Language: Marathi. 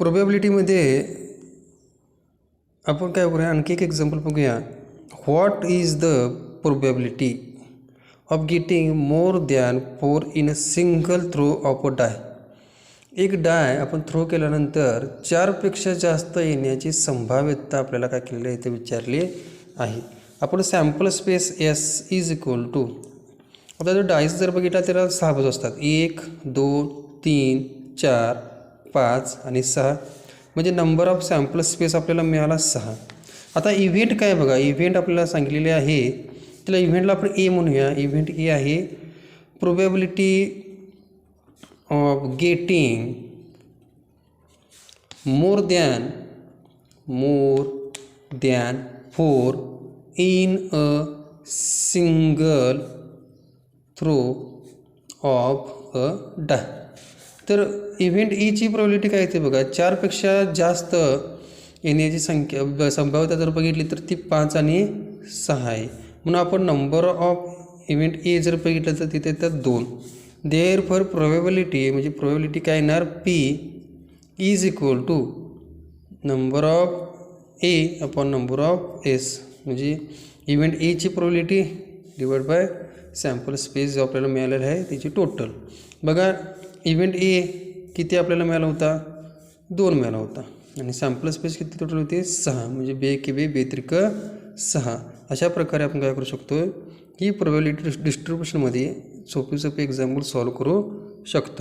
प्रोबॅबिलिटीमध्ये आपण काय करूया, आणखी एक एक्झाम्पल बघूया. What is the probability of getting more than 4 in a single throw of a die. एक डाय आपण थ्रो केल्यानंतर 4पेक्षा जास्त येण्याची संभाव्यता आपल्याला काय केलेली आहे ते विचारली आहे. आपण sample space S is equal to, आता जो डायस जर बघितला त्याला 6 बाजू असतात, 1 2 3 4 5 आणि 6, म्हणजे नंबर ऑफ सॅम्पल स्पेस आपल्याला मिळाला 6. आता इव्हेंट काय बघा, इव्हेंट आपल्याला सांगितलेले आहे, त्याला इव्हेंटला आपण ए म्हणूया. इव्हेंट ए आहे probability of getting more than 4 in a single throw of a die. तर इव्हेंट ईची प्रोबॅबिलिटी काय येते बघा, 4पेक्षा जास्त येण्याची संभाव्यता जर बघितली तर ती 5 आणि 6 आहे. म्हणून आपण नंबर ऑफ इव्हेंट ए जर बघितलं तर तिथे येतात 2. देअर फॉर प्रोबॅबिलिटी, म्हणजे प्रोबॅबिलिटी काय येणार, P is equal to number of A upon number of S, म्हणजे इव्हेंट एची probability divide by sample space जो आपल्याला मिळालेला आहे त्याची टोटल. बघा इव्हेंट ए किती आपल्याला मिळाला होता, 2 मिळाला होता, आणि सॅम्पल स्पेस किती टोटल होते, 6, म्हणजे बे के बे बेत्रिक 6. अशा प्रकारे आपण काय करू शकतो, ही प्रोबॅबिलिटी डिस्ट्रीब्युशनमध्ये सोपी एक्झाम्पल सॉल्व करू शकतो.